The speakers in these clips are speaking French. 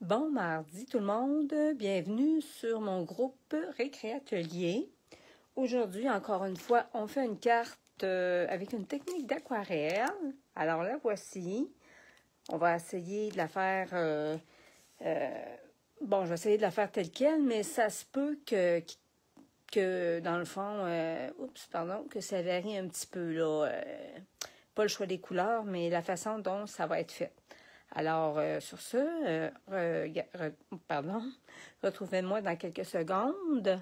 Bon mardi tout le monde, bienvenue sur mon groupe Récréatelier. Aujourd'hui, encore une fois, on fait une carte avec une technique d'aquarelle. Alors la voici. On va essayer de la faire, bon, je vais essayer de la faire telle quelle, mais ça se peut que dans le fond, que ça varie un petit peu, là. Pas le choix des couleurs, mais la façon dont ça va être fait. Alors, sur ce, retrouvez-moi dans quelques secondes.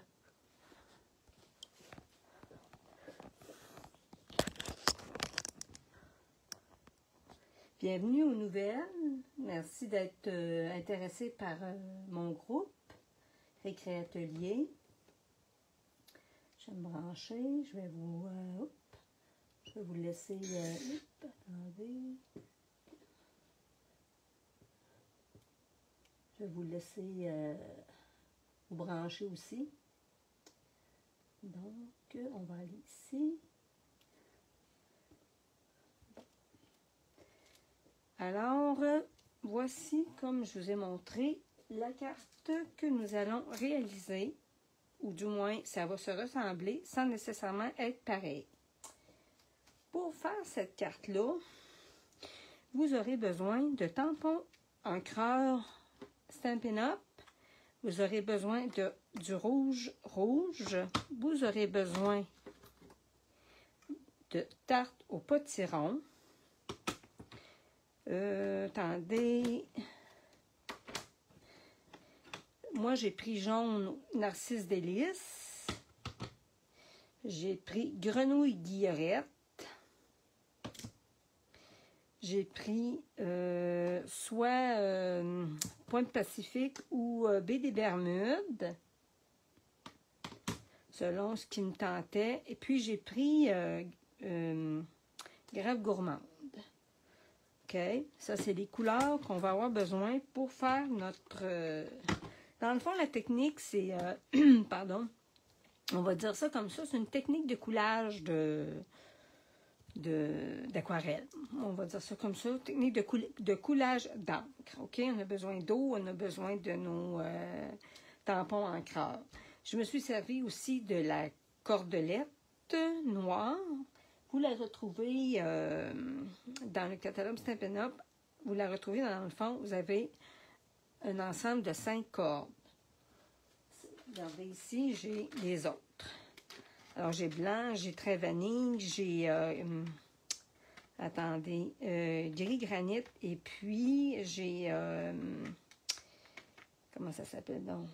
Bienvenue aux nouvelles. Merci d'être intéressé par mon groupe Récréatelier. Je vais me brancher. Je vais vous laisser... attendez. Je vais vous laisser vous brancher aussi. Donc, on va aller ici. Bon. Alors, voici, comme je vous ai montré, la carte que nous allons réaliser, ou du moins, ça va se ressembler sans nécessairement être pareil. Pour faire cette carte-là, vous aurez besoin de tampons encreurs Stampin' Up. Vous aurez besoin du rouge. Vous aurez besoin de tarte au potiron. Attendez. Moi, j'ai pris jaune Narcisse délice. J'ai pris grenouille guillerette. J'ai pris soit Pointe Pacifique ou baie des Bermudes, selon ce qui me tentait. Et puis, j'ai pris Grave gourmande. OK? Ça, c'est les couleurs qu'on va avoir besoin pour faire notre... Dans le fond, la technique, c'est... pardon. On va dire ça comme ça. C'est une technique de coulage d'aquarelle. On va dire ça comme ça, technique de coulage d'encre. OK? On a besoin d'eau, on a besoin de nos tampons encreurs. Je me suis servi aussi de la cordelette noire. Vous la retrouvez dans le catalogue Stampin' Up. Vous la retrouvez dans le fond, vous avez un ensemble de 5 cordes. Regardez ici, j'ai les autres. Alors, j'ai blanc, j'ai très vanille, j'ai, attendez, gris granit, et puis j'ai, comment ça s'appelle donc?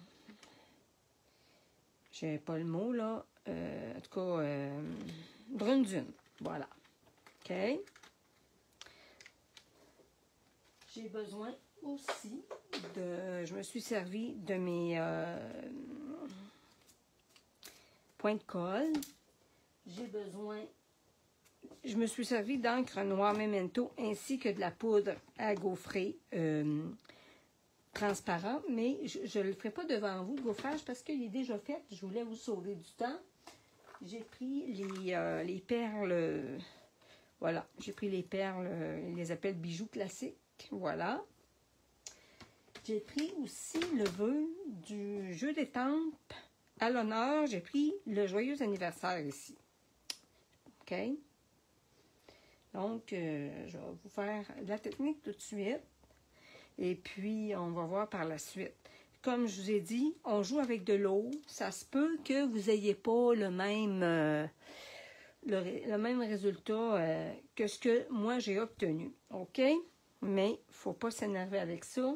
J'ai pas le mot, là. En tout cas, brune dune. Voilà. OK? J'ai besoin aussi de, je me suis servi de mes point de colle. J'ai besoin, je me suis servi d'encre noire Memento ainsi que de la poudre à gaufrer transparent, mais je ne le ferai pas devant vous, le gaufrage, parce qu'il est déjà fait. Je voulais vous sauver du temps. J'ai pris les perles, voilà, j'ai pris les perles, ils les appellent bijoux classiques, voilà. J'ai pris aussi le vœu du jeu des tempes. À l'honneur, j'ai pris le joyeux anniversaire ici. OK? Donc, je vais vous faire la technique tout de suite. Et puis, on va voir par la suite. Comme je vous ai dit, on joue avec de l'eau. Ça se peut que vous n'ayez pas le même résultat que ce que moi j'ai obtenu. OK? Mais il ne faut pas s'énerver avec ça.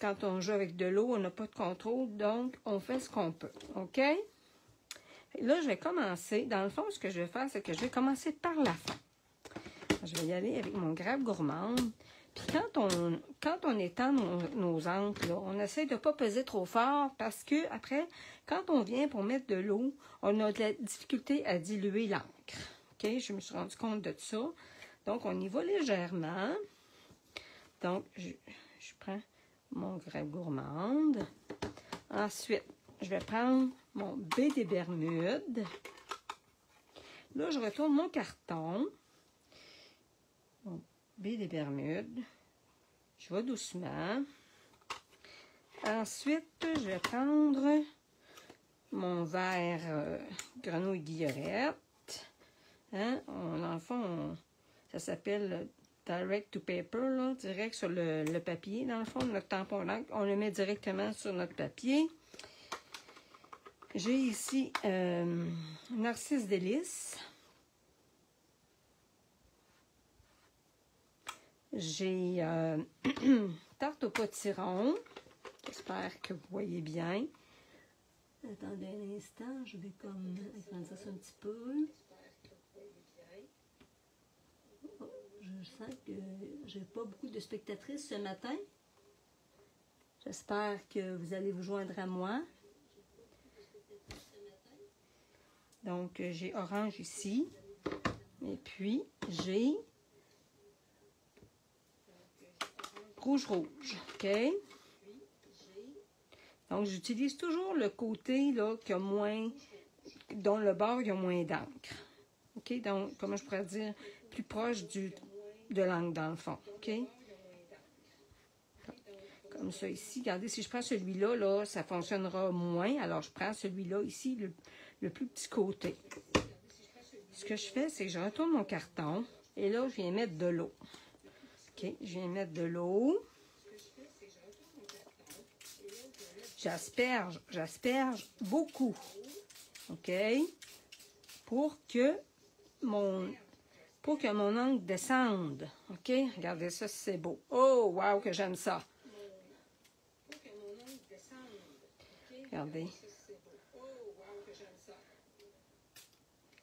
Quand on joue avec de l'eau, on n'a pas de contrôle, donc on fait ce qu'on peut. OK? Là, je vais commencer. Dans le fond, ce que je vais faire, c'est que je vais commencer par la fin. Je vais y aller avec mon Grave gourmande. Puis quand on étend nos encres, là, on essaie de ne pas peser trop fort parce que après, quand on vient pour mettre de l'eau, on a de la difficulté à diluer l'encre. OK? Je me suis rendu compte de ça. Donc, on y va légèrement. Donc, je prends mon Grave gourmande. Ensuite, je vais prendre mon baie des Bermudes. Là, je retourne mon carton. Mon baie des Bermudes. Je vais doucement. Ensuite, je vais prendre mon verre grenouille guillerette. Hein? Dans le fond, ça s'appelle direct to paper, là, direct sur le papier. Dans le fond, notre tampon d'encre, on le met directement sur notre papier. J'ai ici Narcisse Délice. J'ai tarte au potiron. J'espère que vous voyez bien. Attendez un instant, je vais comme agrandir ça un petit peu. Oh, je sens que j'ai pas beaucoup de spectatrices ce matin. J'espère que vous allez vous joindre à moi. Donc, j'ai orange ici. Et puis, j'ai rouge. OK? Donc, j'utilise toujours le côté là, qui a moins, dont le bord il y a moins d'encre. OK? Donc, comment je pourrais dire, plus proche de l'encre dans le fond. OK? Comme ça ici. Regardez, si je prends celui-là, là, ça fonctionnera moins. Alors, je prends celui-là ici, le plus petit côté. Ce que je fais, c'est que je retourne mon carton et là, je viens mettre de l'eau. OK? Je viens mettre de l'eau. J'asperge beaucoup. OK? Pour que mon encre descende. OK? Regardez ça, c'est beau. Oh, wow, que j'aime ça. Regardez.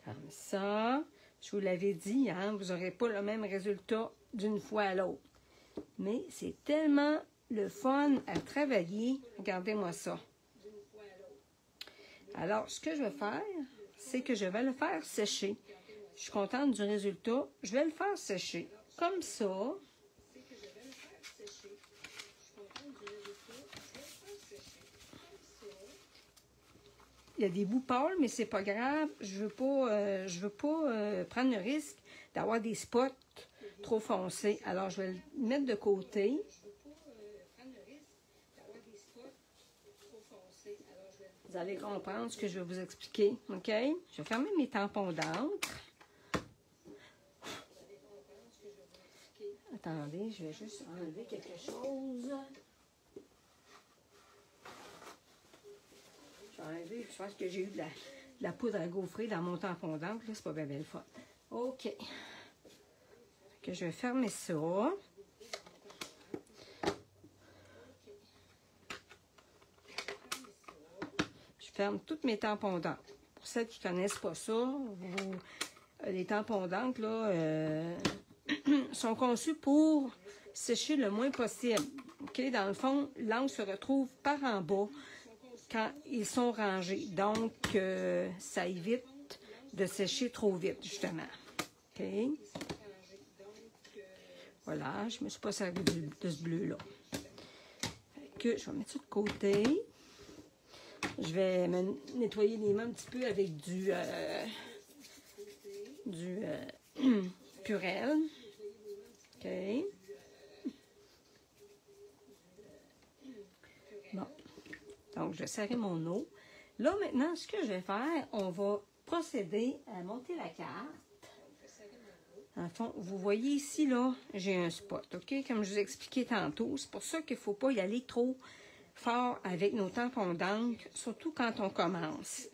Comme ça. Je vous l'avais dit, hein, vous n'aurez pas le même résultat d'une fois à l'autre. Mais c'est tellement le fun à travailler. Regardez-moi ça. Alors, ce que je vais faire, c'est que je vais le faire sécher. Je suis contente du résultat. Je vais le faire sécher. Comme ça. Il y a des bouts pâles, mais c'est pas grave. Je veux pas prendre le risque d'avoir des spots trop foncés. Alors, je vais le mettre de côté. Vous allez comprendre ce que je vais vous expliquer. OK? Je vais fermer mes tampons d'encre. Attendez, je vais juste enlever quelque chose. Je pense que j'ai eu de la poudre à gaufrer dans mon tampon d'encre. Là, c'est pas bien le fun. OK. Que je vais fermer ça. Je ferme tous mes tampons d'encre. Pour celles qui ne connaissent pas ça, les tampons d'encre là, sont conçus pour sécher le moins possible. OK? Dans le fond, l'encre se retrouve par en bas quand ils sont rangés. Donc, ça évite de sécher trop vite, justement. OK? Voilà, je ne me suis pas servi de ce bleu-là. Je vais mettre ça de côté. Je vais me nettoyer les mains un petit peu avec du Purell. OK. Bon. Donc, je vais serrer mon eau. Là, maintenant, ce que je vais faire, on va procéder à monter la carte. En fond, vous voyez ici, là, j'ai un spot, OK? Comme je vous ai expliqué tantôt, c'est pour ça qu'il ne faut pas y aller trop fort avec nos tampons d'encre, surtout quand on commence.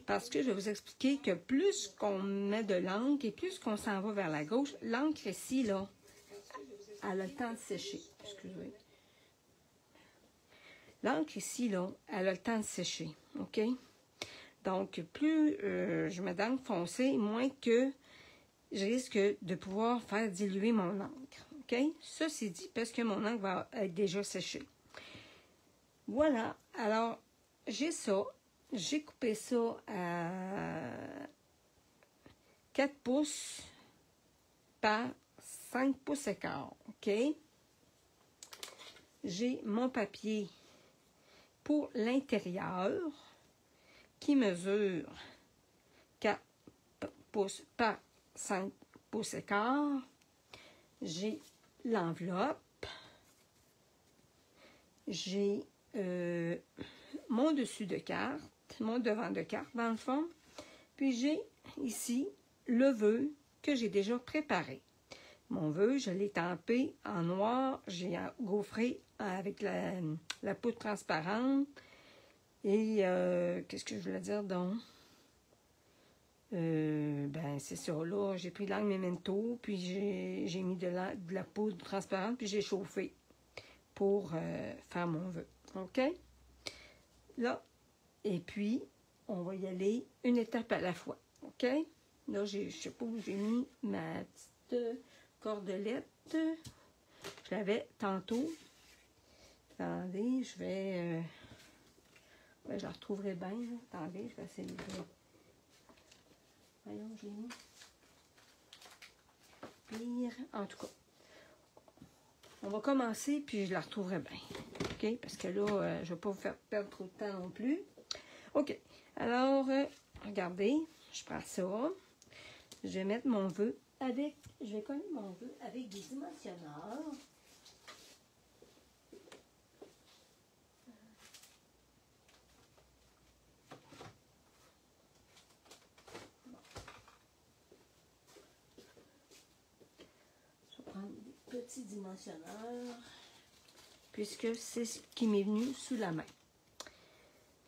Parce que je vais vous expliquer que plus qu'on met de l'encre et plus qu'on s'en va vers la gauche, l'encre ici, là, elle a le temps de sécher. Excusez. L'encre ici, là, elle a le temps de sécher, OK? Donc, plus je mets d'encre foncée, moins que je risque de pouvoir faire diluer mon encre, OK? Ça, c'est dit parce que mon encre va être déjà séchée. Voilà. Alors, j'ai ça. J'ai coupé ça à 4 pouces par 5 pouces et quart, OK? J'ai mon papier pour l'intérieur qui mesure 4 pouces par 5 pouces et quart. J'ai l'enveloppe. J'ai mon dessus de carte, mon devant de carte dans le fond. Puis j'ai ici le vœu que j'ai déjà préparé. Mon vœu, je l'ai tempé en noir, j'ai gaufré avec la poudre transparente. Et qu'est-ce que je voulais dire donc? Ben c'est ça, là, j'ai pris l'angle Memento, puis j'ai mis de la poudre transparente, puis j'ai chauffé pour faire mon vœu. OK? Là, et puis, on va y aller une étape à la fois. OK? Là, je sais pas où j'ai mis ma petite cordelette. Je l'avais tantôt. Attendez, je vais... je la retrouverai bien. Là. Attendez, je vais essayer de... Voyons, je l'ai mis. Pire. En tout cas, on va commencer, puis je la retrouverai bien. OK? Parce que là, je ne vais pas vous faire perdre trop de temps non plus. OK. Alors, regardez, je prends ça. Je vais mettre mon vœu avec... Je vais coller mon vœu avec des dimensionneurs. Petit dimensionneur, puisque c'est ce qui m'est venu sous la main.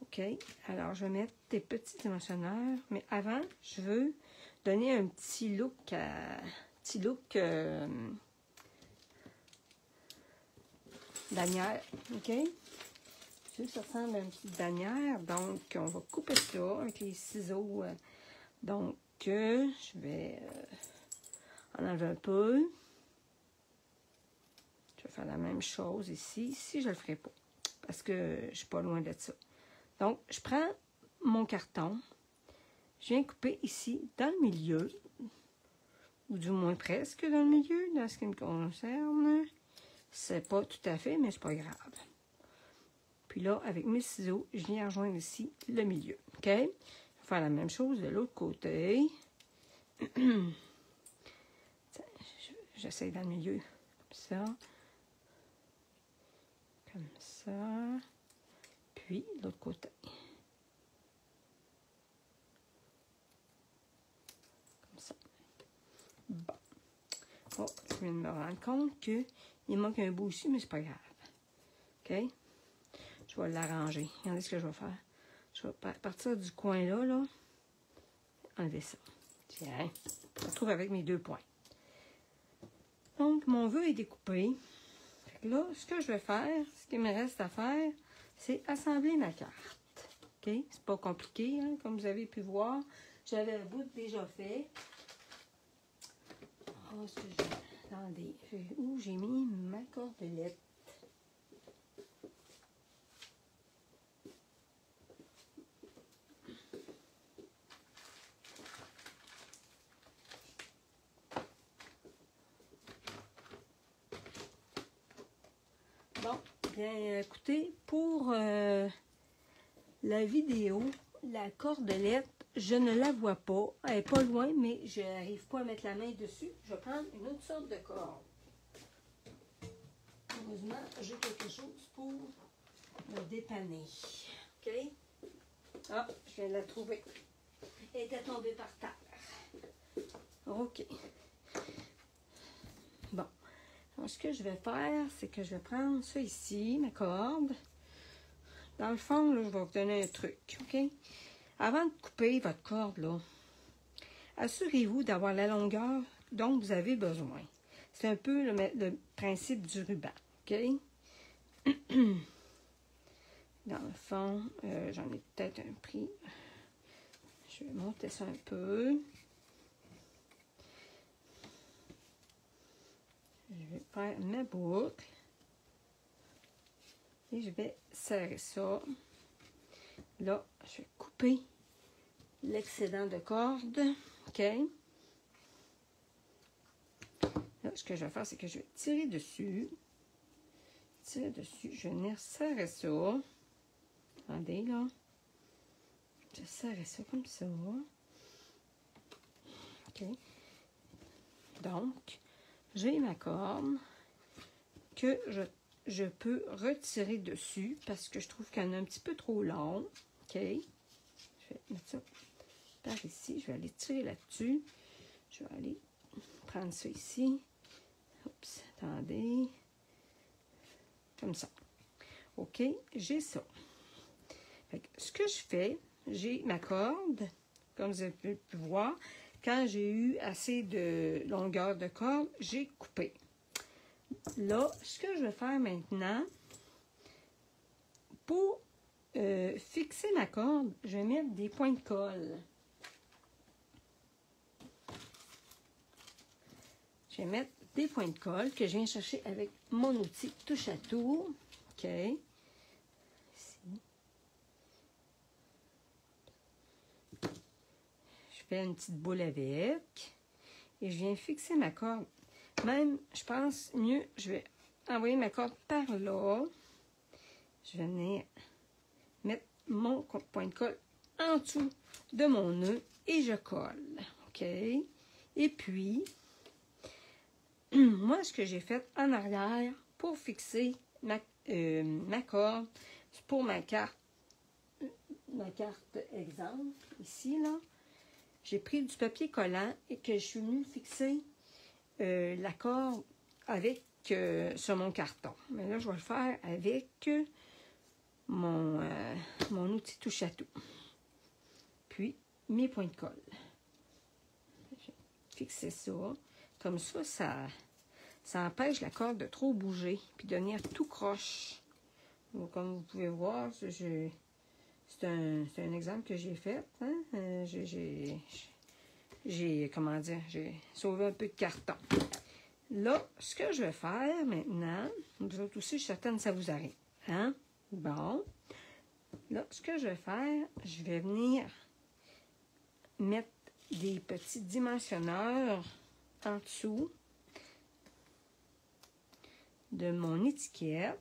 OK, alors je vais mettre des petits dimensionneurs, mais avant, je veux donner un petit look bannière, OK? Je veux que ça ressemble à une petite bannière, donc on va couper ça avec les ciseaux. Donc, je vais en enlever un peu. Je vais faire la même chose ici. Ici, je ne le ferai pas parce que je ne suis pas loin de ça. Donc, je prends mon carton. Je viens couper ici dans le milieu, ou du moins presque dans le milieu, dans ce qui me concerne. C'est pas tout à fait, mais c'est pas grave. Puis là, avec mes ciseaux, je viens rejoindre ici le milieu. OK? Je vais faire la même chose de l'autre côté. J'essaie dans le milieu, comme ça. Comme ça. Puis, l'autre côté. Comme ça. Bon. Oh, je viens de me rendre compte qu'il manque un bout ici, mais c'est pas grave. OK? Je vais l'arranger. Regardez ce que je vais faire. Je vais partir du coin là, enlever ça. Tiens, je retrouve avec mes 2 points. Donc, mon vœu est découpé. Fait que là, ce que je vais faire, ce qui me reste à faire, c'est assembler ma carte. OK? C'est pas compliqué, hein, comme vous avez pu voir. J'avais un bout déjà fait. Oh, ce que j'ai... Attendez, où j'ai mis ma cordelette? Bon, bien écoutez, pour la vidéo, la cordelette, je ne la vois pas. Elle n'est pas loin, mais je n'arrive pas à mettre la main dessus. Je vais prendre une autre sorte de corde. Heureusement, j'ai quelque chose pour me dépanner. OK? Ah, je viens de la trouver. Elle était tombée par terre. OK. Bon. Alors, ce que je vais faire, c'est que je vais prendre ça ici, ma corde. Dans le fond, là, je vais vous donner un truc, OK? Avant de couper votre corde, là, assurez-vous d'avoir la longueur dont vous avez besoin. C'est un peu le principe du ruban, OK? Dans le fond, j'en ai peut-être un prix. Je vais monter ça un peu. Je vais faire ma boucle. Et je vais serrer ça. Là, je vais couper l'excédent de corde. OK? Là, ce que je vais faire, c'est que je vais tirer dessus. Tirer dessus. Je vais venir serrer ça. Attendez, là. Je vais serrer ça comme ça. OK? Donc, j'ai ma corde. que je peux retirer dessus parce que je trouve qu'elle est un petit peu trop long. OK. Je vais mettre ça par ici. Je vais aller tirer là-dessus. Je vais aller prendre ça ici. Oups, attendez. Comme ça. OK, j'ai ça. Fait que ce que je fais, j'ai ma corde, comme vous avez pu voir. Quand j'ai eu assez de longueur de corde, j'ai coupé. Là, ce que je vais faire maintenant, pour fixer ma corde, je vais mettre des points de colle. Je vais mettre des points de colle que je viens chercher avec mon outil touche à tout. OK. Ici. Je fais une petite boule avec et je viens fixer ma corde. Même, je pense mieux, je vais envoyer ma corde par là. Je vais venir mettre mon point de colle en dessous de mon nœud et je colle. OK? Et puis, moi, ce que j'ai fait en arrière pour fixer ma corde, pour ma carte exemple, ici, là, j'ai pris du papier collant et que je suis venue fixer la corde avec sur mon carton. Mais là, je vais le faire avec mon outil touche à tout. Puis, mes points de colle. Je vais fixer ça. Comme ça, ça empêche la corde de trop bouger puis de devenir tout croche. Donc, comme vous pouvez voir, c'est un exemple que j'ai fait. Hein? J'ai sauvé un peu de carton. Là, ce que je vais faire maintenant, vous autres aussi, je suis certaine que ça vous arrive. Hein? Bon. Là, ce que je vais faire, je vais venir mettre des petits dimensionneurs en dessous de mon étiquette.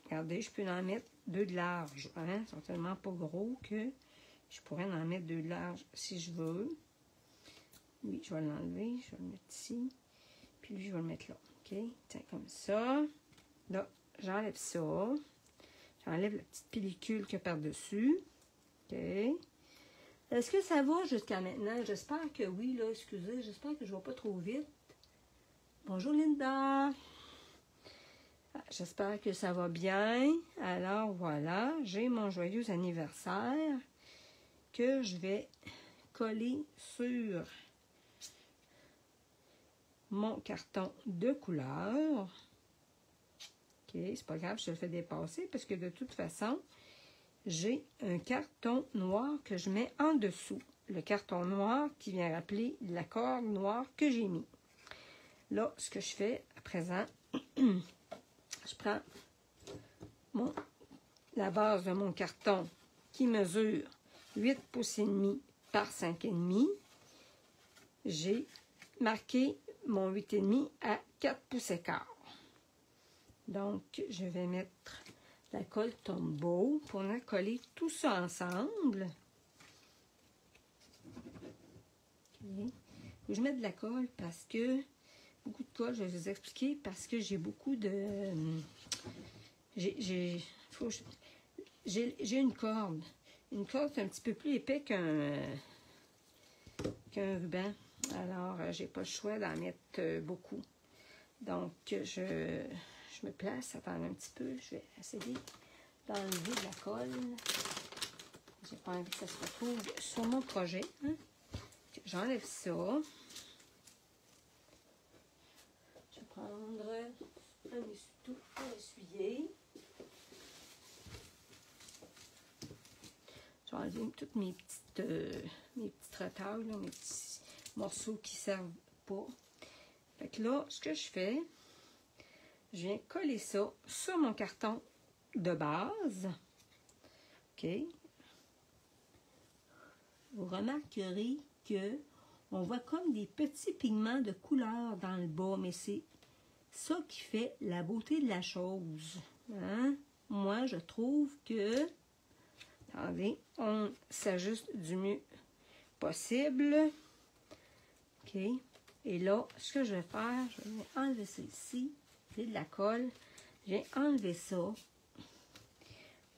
Regardez, je peux en mettre 2 de large. Hein? Ils sont tellement pas gros que je pourrais en mettre 2 de large si je veux. Oui, je vais l'enlever. Je vais le mettre ici. Puis lui, je vais le mettre là. OK? Tiens, comme ça. Là, j'enlève ça. J'enlève la petite pellicule qu'il y a par-dessus. OK? Est-ce que ça va jusqu'à maintenant? J'espère que oui, là. Excusez, j'espère que je ne vais pas trop vite. Bonjour, Linda. J'espère que ça va bien. Alors, voilà. J'ai mon joyeux anniversaire que je vais coller sur mon carton de couleur. OK, c'est pas grave, je le fais dépasser parce que de toute façon, j'ai un carton noir que je mets en dessous. Le carton noir qui vient rappeler la corde noire que j'ai mis. Là, ce que je fais à présent, je prends la base de mon carton qui mesure 8 pouces et demi par 5,5. J'ai marqué mon 8,5 à 4 pouces et quart. Donc, je vais mettre la colle Tombow pour coller tout ça ensemble. Okay. Je mets de la colle parce que, beaucoup de colle, je vais vous expliquer, parce que j'ai beaucoup de... J'ai une corde. Une corde, c'est un petit peu plus épais qu'un ruban. Alors, j'ai pas le choix d'en mettre beaucoup. Donc, je me place, attendez un petit peu. Je vais essayer d'enlever de la colle. J'ai pas envie que ça se retrouve sur mon projet. Hein? J'enlève ça. Je vais prendre un essuie-tout pour essuyer. Je vais enlever toutes mes petites retailles, mes petits morceaux qui ne servent pas. Fait que là, ce que je fais, je viens coller ça sur mon carton de base. OK. Vous remarquerez que on voit comme des petits pigments de couleur dans le bas, mais c'est ça qui fait la beauté de la chose. Hein? Moi, je trouve que... Attendez, on s'ajuste du mieux possible. OK. Et là, ce que je vais faire, je vais enlever ça ici. C'est de la colle. Je vais enlever ça.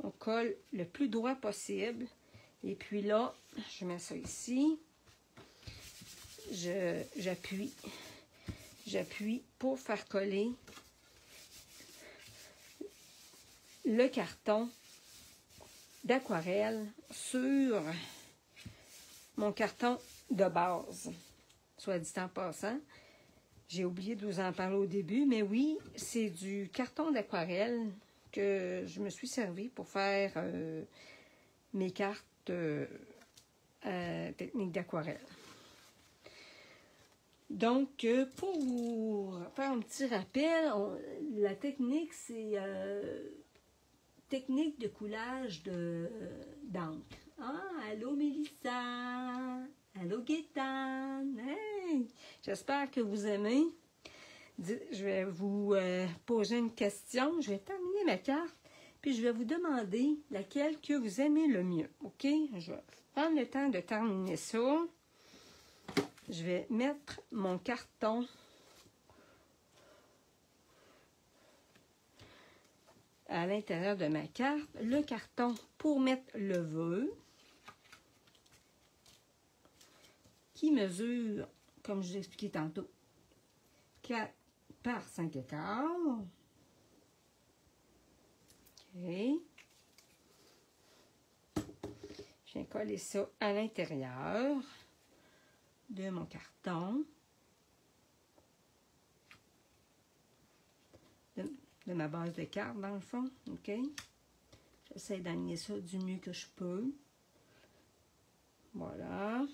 On colle le plus droit possible. Et puis là, je mets ça ici. J'appuie. J'appuie pour faire coller le carton d'aquarelle sur mon carton de base. Soit dit en passant, j'ai oublié de vous en parler au début, mais oui, c'est du carton d'aquarelle que je me suis servi pour faire mes cartes technique d'aquarelle. Donc, pour vous faire un petit rappel, la technique, c'est technique de coulage d'encre. Ah, allô Mélissa! Allô Gaétane! Hey! J'espère que vous aimez. Je vais vous poser une question. Je vais terminer ma carte, puis je vais vous demander laquelle que vous aimez le mieux. OK? Je vais prendre le temps de terminer ça. Je vais mettre mon carton à l'intérieur de ma carte. Le carton pour mettre le vœu qui mesure, comme je vous ai expliqué tantôt, 4 par 5 écarts. OK. Je viens coller ça à l'intérieur de mon carton, de ma base de carte dans le fond, OK? J'essaie d'aligner ça du mieux que je peux. Voilà.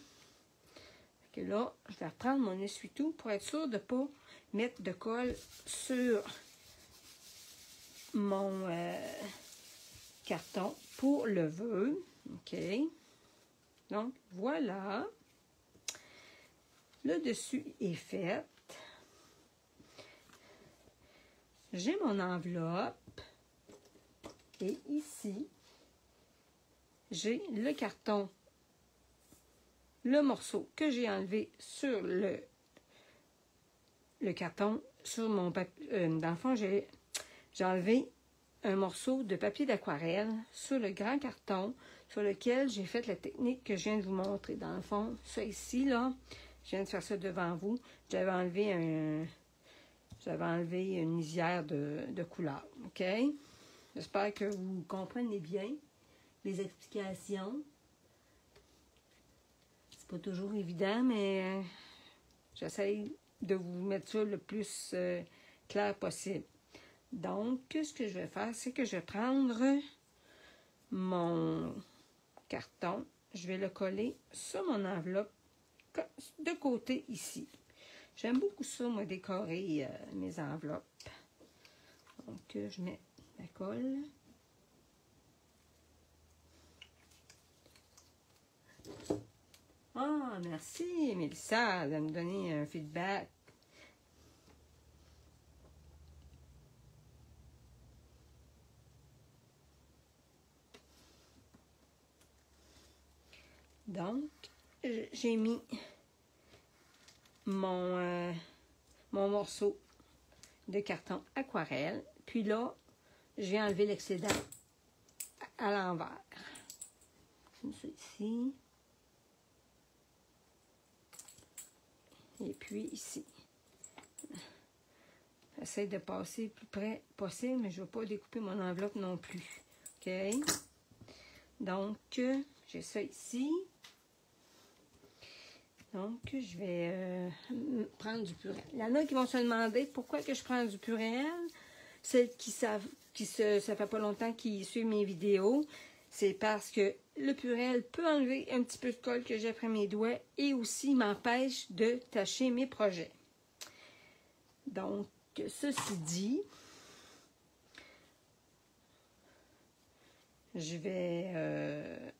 Fait que là, je vais reprendre mon essuie-tout pour être sûr de ne pas mettre de colle sur mon carton pour le vœu. OK? Donc, voilà. Le dessus est fait. J'ai mon enveloppe. Et ici, j'ai le carton, le morceau que j'ai enlevé sur le carton, sur mon papier. Dans le fond, j'ai enlevé un morceau de papier d'aquarelle sur le grand carton sur lequel j'ai fait la technique que je viens de vous montrer. Dans le fond, ça ici, là, je viens de faire ça devant vous. J'avais enlevé une lisière de couleur. OK? J'espère que vous comprenez bien les explications. C'est pas toujours évident, mais j'essaie de vous mettre ça le plus clair possible. Donc, ce que je vais faire, c'est que je vais prendre mon carton. Je vais le coller sur mon enveloppe de côté ici. J'aime beaucoup ça, moi, décorer mes enveloppes. Donc, je mets la colle. Ah, merci, Mélissa, de me donner un feedback. Donc, j'ai mis mon morceau de carton aquarelle. Puis là, j'ai enlevé l'excédent à l'envers. Comme ça ici. Et puis ici. J'essaie de passer le plus près possible, mais je ne vais pas découper mon enveloppe non plus. OK? Donc, j'ai ça ici. Donc, je vais prendre du Purell. Il y en a qui vont se demander pourquoi que je prends du Purell. Celles qui savent, ça fait pas longtemps qu'ils suivent mes vidéos, c'est parce que le Purell peut enlever un petit peu de colle que j'ai après mes doigts et aussi m'empêche de tacher mes projets. Donc, ceci dit, je vais...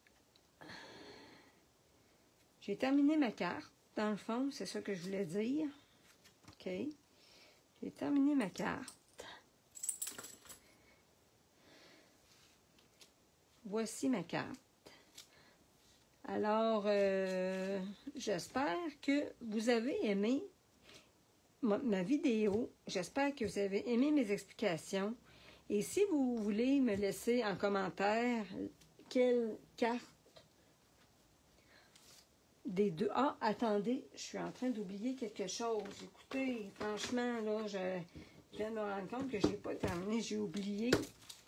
j'ai terminé ma carte, dans le fond, c'est ça que je voulais dire. OK. J'ai terminé ma carte. Voici ma carte. Alors, j'espère que vous avez aimé ma vidéo. J'espère que vous avez aimé mes explications. Et si vous voulez me laisser en commentaire quelle carte des deux... Ah, attendez, je suis en train d'oublier quelque chose. Écoutez, franchement, là, je viens de me rendre compte que je n'ai pas terminé. J'ai oublié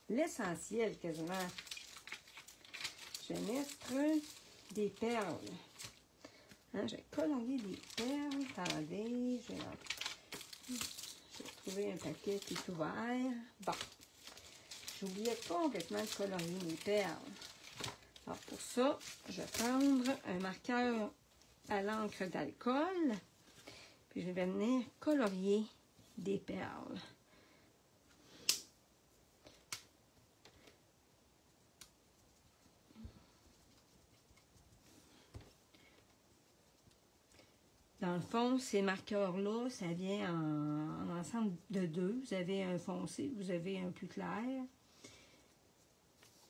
l'essentiel quasiment. Je vais mettre des perles. Hein, je vais colorier des perles. Attendez, j'ai trouvé un paquet qui est ouvert. Bon, j'oubliais complètement de colorier mes perles. Alors pour ça, je vais prendre un marqueur à l'encre d'alcool. Puis je vais venir colorier des perles. Dans le fond, ces marqueurs-là, ça vient en ensemble de deux. Vous avez un foncé, vous avez un plus clair.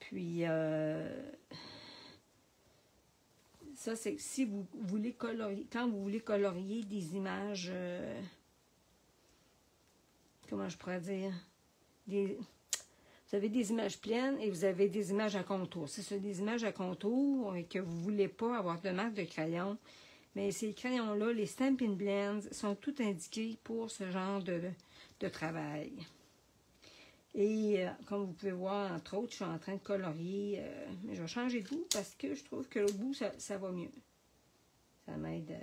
Puis, ça, c'est que si vous voulez colorier, quand vous voulez colorier des images, comment je pourrais dire, vous avez des images pleines et vous avez des images à contour. C'est ça, des images à contour et que vous ne voulez pas avoir de marque de crayon. Mais ces crayons-là, les Stampin' Blends, sont tout indiqués pour ce genre de travail. Et comme vous pouvez voir, entre autres, je suis en train de colorier. Mais je vais changer de bout parce que je trouve que l'autre bout, ça va mieux. Ça m'aide.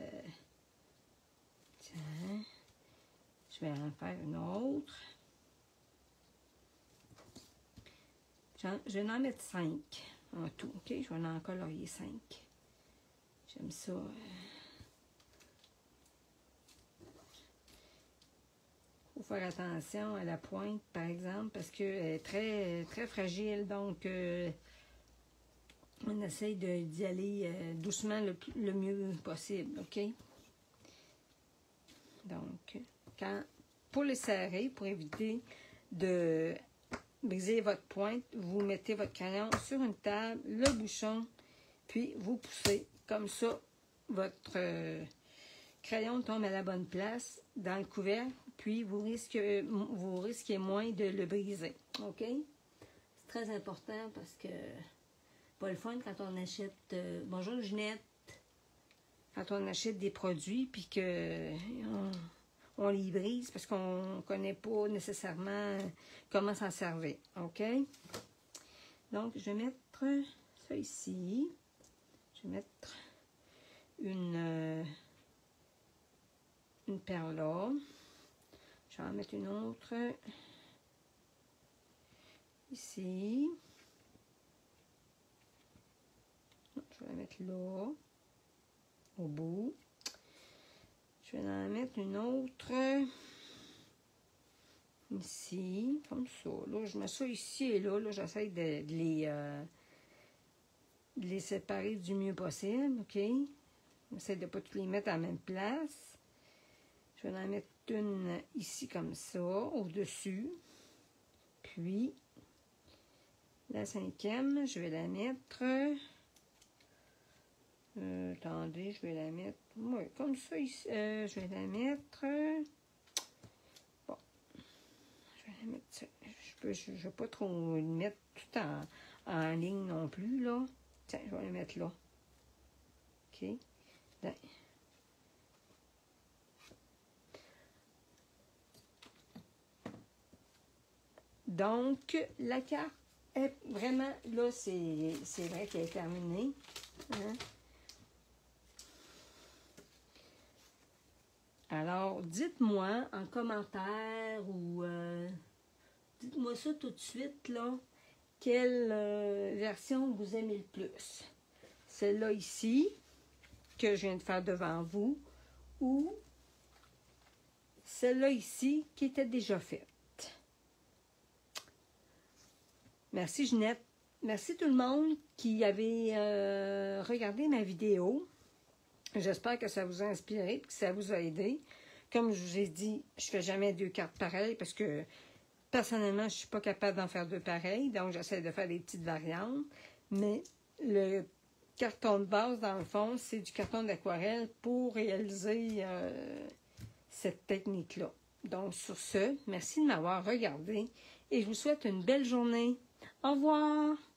Tiens. Je vais en faire une autre. Je vais en mettre 5 en tout. OK? Je vais en colorier 5. J'aime ça. Il faut faire attention à la pointe, par exemple, parce qu'elle est très, très fragile. Donc, on essaye d'y aller doucement le mieux possible. OK? Donc, pour les serrer, pour éviter de briser votre pointe, vous mettez votre crayon sur une table, le bouchon, puis vous poussez. Comme ça, votre crayon tombe à la bonne place dans le couvercle, puis vous risquez moins de le briser. OK? C'est très important parce que pas le fun quand on achète... bonjour Ginette! Quand on achète des produits, puis que on les brise parce qu'on ne connaît pas nécessairement comment s'en servir. OK? Donc, je vais mettre ça ici. Je vais mettre une perle là. Je vais en mettre une autre ici. Je vais la mettre là, au bout. Je vais en mettre une autre ici, comme ça. Là, je mets ça ici et là. Là, j'essaie de les séparer du mieux possible, OK? J'essaie de ne pas tous les mettre à la même place. Je vais en mettre une ici comme ça, au-dessus. Puis, la cinquième, je vais la mettre... attendez, je vais la mettre... Ouais, comme ça ici. Je vais la mettre... bon. Je vais la mettre... Je ne vais pas trop le mettre tout en ligne non plus, là. Tiens, je vais la mettre là. OK? Là. Donc, la carte est vraiment... Là, c'est vrai qu'elle est terminée. Hein? Alors, dites-moi en commentaire ou dites-moi ça tout de suite, là, quelle version vous aimez le plus. Celle-là ici, que je viens de faire devant vous, ou celle-là ici, qui était déjà faite. Merci Ginette. Merci tout le monde qui avait regardé ma vidéo. J'espère que ça vous a inspiré et que ça vous a aidé. Comme je vous ai dit, je ne fais jamais 2 cartes pareilles parce que personnellement, je ne suis pas capable d'en faire 2 pareilles. Donc, j'essaie de faire des petites variantes. Mais le carton de base, dans le fond, c'est du carton d'aquarelle pour réaliser cette technique-là. Donc, sur ce, merci de m'avoir regardé et je vous souhaite une belle journée. Au revoir!